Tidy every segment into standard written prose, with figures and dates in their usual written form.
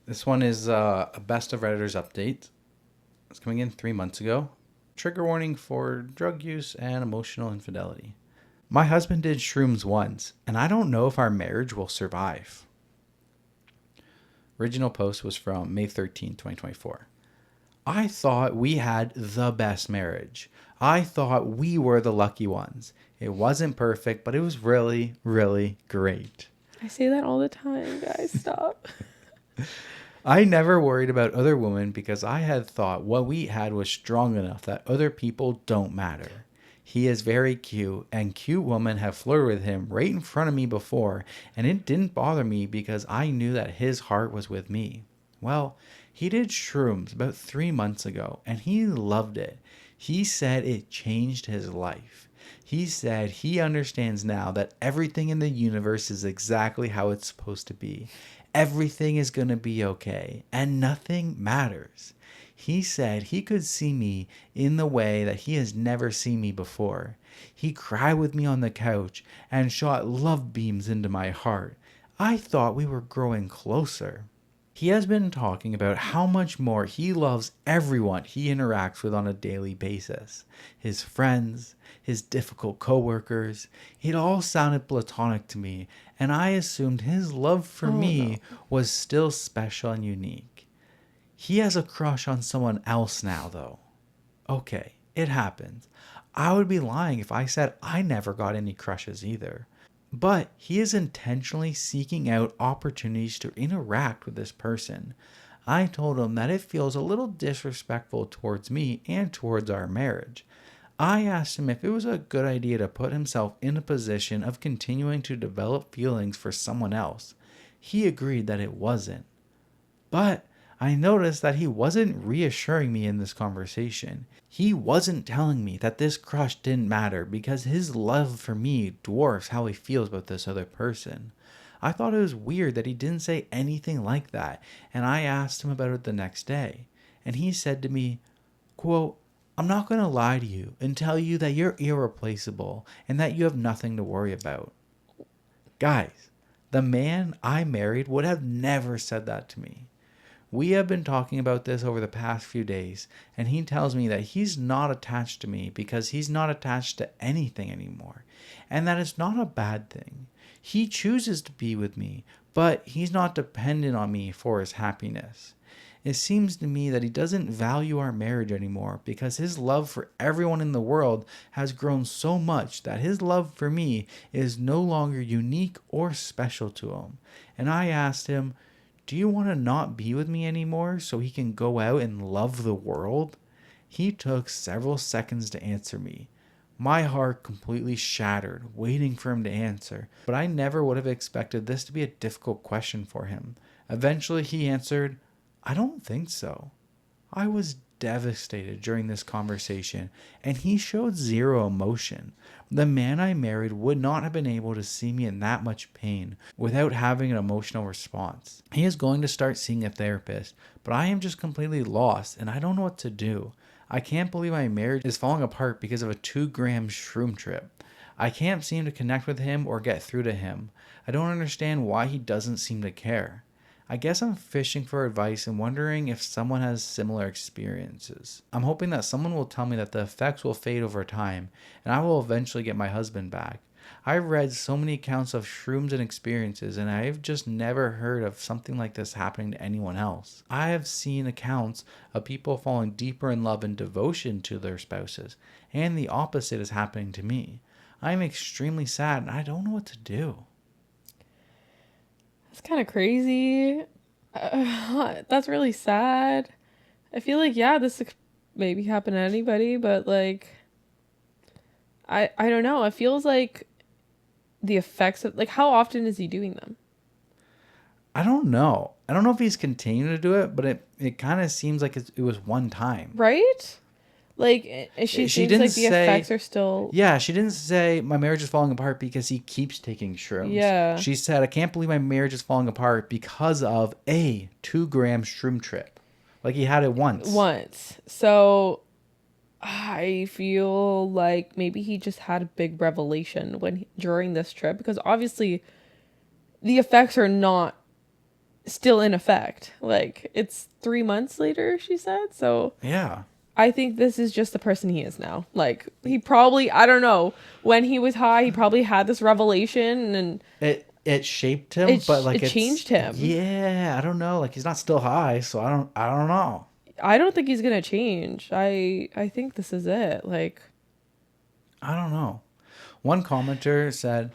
This one is a best of Redditors update. It's coming in 3 months ago. Trigger warning for drug use and emotional infidelity. My husband did shrooms once, and I don't know if our marriage will survive. Original post was from May 13, 2024. I thought we had the best marriage. I thought we were the lucky ones. It wasn't perfect, but it was really, really great. I say that all the time, guys. Stop. I never worried about other women because I had thought what we had was strong enough that other people don't matter. He is very cute, and cute women have flirted with him right in front of me before, and it didn't bother me because I knew that his heart was with me. Well, he did shrooms about 3 months ago, and he loved it. He said it changed his life. He said he understands now that everything in the universe is exactly how it's supposed to be. Everything is going to be okay, and nothing matters. He said he could see me in the way that he has never seen me before. He cried with me on the couch and shot love beams into my heart. I thought we were growing closer. He has been talking about how much more he loves everyone he interacts with on a daily basis. His friends, his difficult coworkers. It all sounded platonic to me, and I assumed his love for Oh me no. was still special and unique. He has a crush on someone else now, though. Okay, it happens. I would be lying if I said I never got any crushes either. But he is intentionally seeking out opportunities to interact with this person. I told him that it feels a little disrespectful towards me and towards our marriage. I asked him if it was a good idea to put himself in a position of continuing to develop feelings for someone else. He agreed that it wasn't. But I noticed that he wasn't reassuring me in this conversation. He wasn't telling me that this crush didn't matter because his love for me dwarfs how he feels about this other person. I thought it was weird that he didn't say anything like that, and I asked him about it the next day. And he said to me, quote, I'm not going to lie to you and tell you that you're irreplaceable and that you have nothing to worry about. Guys, the man I married would have never said that to me. We have been talking about this over the past few days, and he tells me that he's not attached to me because he's not attached to anything anymore, and that it's not a bad thing. He chooses to be with me, but he's not dependent on me for his happiness. It seems to me that he doesn't value our marriage anymore because his love for everyone in the world has grown so much that his love for me is no longer unique or special to him. And I asked him, do you want to not be with me anymore so he can go out and love the world? He took several seconds to answer me. My heart completely shattered, waiting for him to answer, but I never would have expected this to be a difficult question for him. Eventually, he answered, I don't think so. I was devastated during this conversation, and he showed zero emotion. The man I married would not have been able to see me in that much pain without having an emotional response. He is going to start seeing a therapist, but I am just completely lost and I don't know what to do. I can't believe my marriage is falling apart because of a 2-gram shroom trip. I can't seem to connect with him or get through to him. I don't understand why he doesn't seem to care. I guess I'm fishing for advice and wondering if someone has similar experiences. I'm hoping that someone will tell me that the effects will fade over time and I will eventually get my husband back. I've read so many accounts of shrooms and experiences, and I've just never heard of something like this happening to anyone else. I have seen accounts of people falling deeper in love and devotion to their spouses, and the opposite is happening to me. I am extremely sad and I don't know what to do. That's kind of crazy. That's really sad. I feel like, yeah, this could maybe happen to anybody, but like, I don't know. It feels like the effects of, like, how often is he doing them? I don't know. I don't know if he's continuing to do it, but it kind of seems like it was one time. Right? Like, she She seems didn't like the say, effects are still, yeah, she didn't say my marriage is falling apart because he keeps taking shrooms. yeah, She said, I can't believe my marriage is falling apart because of a 2-gram shroom trip. Like he had it once. once. So I feel like maybe he just had a big revelation during this trip, because obviously the effects are not still in effect. Like, it's 3 months later, she said. So Yeah. I think this is just the person he is now. Like, he probably, I don't know, when he was high, he probably had this revelation and It shaped him, but like it changed him. yeah, I don't know. Like he's not still high, so I don't know. I don't think he's gonna change. I think this is it. Like, I don't know. One commenter said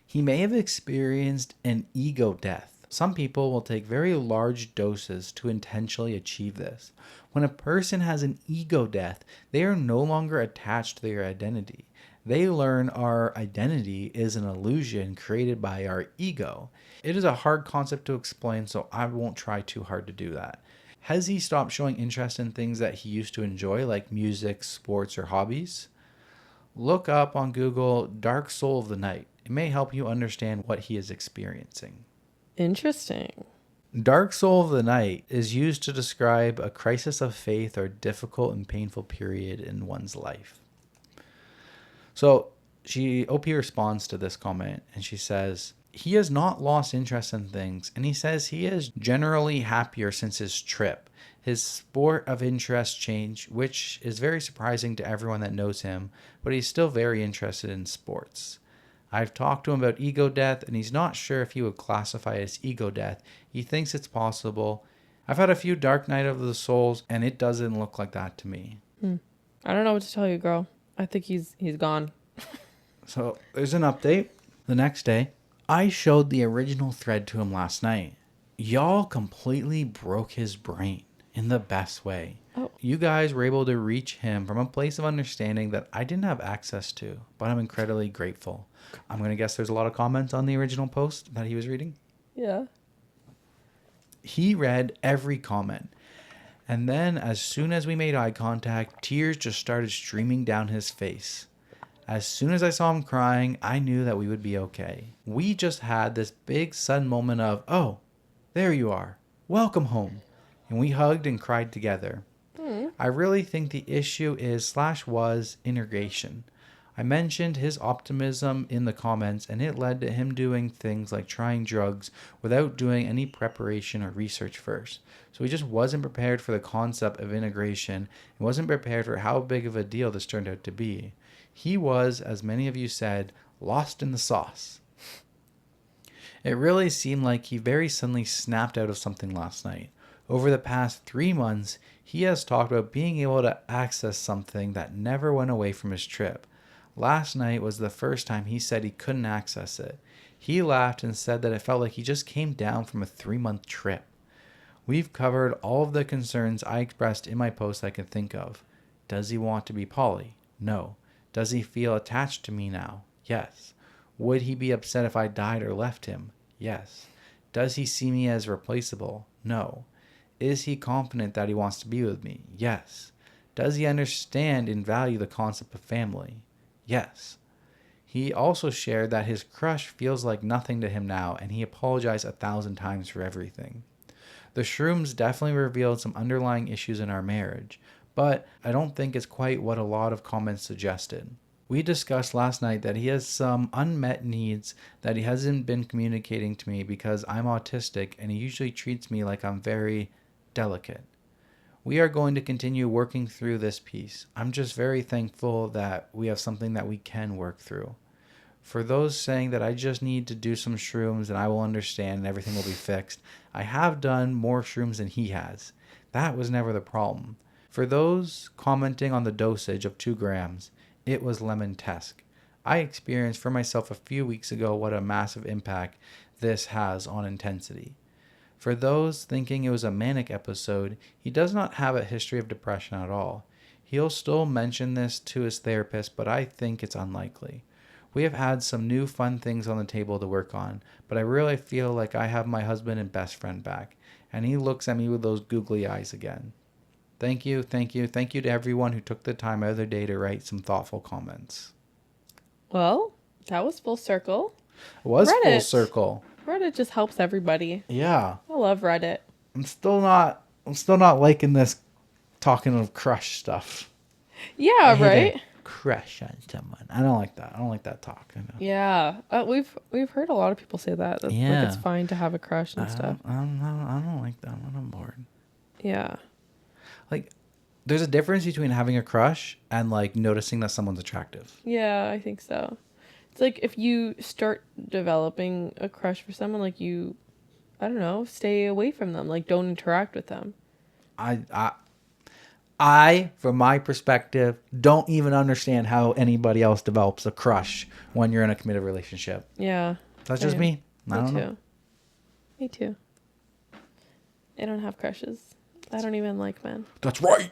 he may have experienced an ego death. Some people will take very large doses to intentionally achieve this. When a person has an ego death, they are no longer attached to their identity. They learn our identity is an illusion created by our ego. It is a hard concept to explain, so I won't try too hard to do that. Has he stopped showing interest in things that he used to enjoy, like music, sports, or hobbies? Look up on Google Dark Soul of the Night. It may help you understand what he is experiencing. interesting. Dark Soul of the Night is used to describe a crisis of faith or difficult and painful period in one's life. So OP responds to this comment and she says, he has not lost interest in things, and he says he is generally happier since his trip. His sport of interest changed, which is very surprising to everyone that knows him, but he's still very interested in sports. I've talked to him about ego death, and he's not sure if he would classify it as ego death. He thinks it's possible. I've had a few Dark Night of the Souls, and it doesn't look like that to me. I don't know what to tell you, girl. I think he's gone. So there's an update. The next day, I showed the original thread to him last night. Y'all completely broke his brain in the best way. Oh. You guys were able to reach him from a place of understanding that I didn't have access to, but I'm incredibly grateful. I'm going to guess there's a lot of comments on the original post that he was reading. Yeah. He read every comment. And then as soon as we made eye contact, tears just started streaming down his face. As soon as I saw him crying, I knew that we would be okay. We just had this big sudden moment of, oh, there you are. Welcome home. And we hugged and cried together. I really think the issue is/was integration. I mentioned his optimism in the comments, and it led to him doing things like trying drugs without doing any preparation or research first. So he just wasn't prepared for the concept of integration and wasn't prepared for how big of a deal this turned out to be. He was, as many of you said, lost in the sauce. It really seemed like he very suddenly snapped out of something last night. Over the past 3 months, he has talked about being able to access something that never went away from his trip. Last night was the first time he said he couldn't access it. He laughed and said that it felt like he just came down from a 3-month trip. We've covered all of the concerns I expressed in my post I can think of. Does he want to be poly? No. Does he feel attached to me now? Yes. Would he be upset if I died or left him? Yes. Does he see me as replaceable? No. Is he confident that he wants to be with me? Yes. Does he understand and value the concept of family? Yes. He also shared that his crush feels like nothing to him now, and he apologized 1,000 times for everything. The shrooms definitely revealed some underlying issues in our marriage, but I don't think it's quite what a lot of comments suggested. We discussed last night that he has some unmet needs that he hasn't been communicating to me because I'm autistic, and he usually treats me like I'm very delicate. We are going to continue working through this piece. I'm just very thankful that we have something that we can work through. For those saying that I just need to do some shrooms and I will understand and everything will be fixed, I have done more shrooms than he has. That was never the problem. For those commenting on the dosage of 2 grams, it was lemon-tesque. I experienced for myself a few weeks ago what a massive impact this has on intensity. For those thinking it was a manic episode, he does not have a history of depression at all. He'll still mention this to his therapist, but I think it's unlikely. We have had some new fun things on the table to work on, but I really feel like I have my husband and best friend back, and he looks at me with those googly eyes again. Thank you to everyone who took the time out of their day to write some thoughtful comments. Well, that was full circle. It was Reddit. full circle. Reddit just helps everybody. Yeah. I love Reddit. I'm still not liking this talking of crush stuff. Yeah, right? crush on someone. I don't like that. I don't like that talk. I know. Yeah. We've heard a lot of people say that. Like Yeah. it's fine to have a crush and stuff. I don't like that. I'm on board. Yeah. Like, there's a difference between having a crush and like noticing that someone's attractive. Yeah, I think so. It's like if you start developing a crush for someone, like you, I don't know, stay away from them. Like don't interact with them. I, from my perspective, don't even understand how anybody else develops a crush when you're in a committed relationship. Yeah. That's just me. I don't know. Me too. I don't have crushes. I don't even like men. That's right.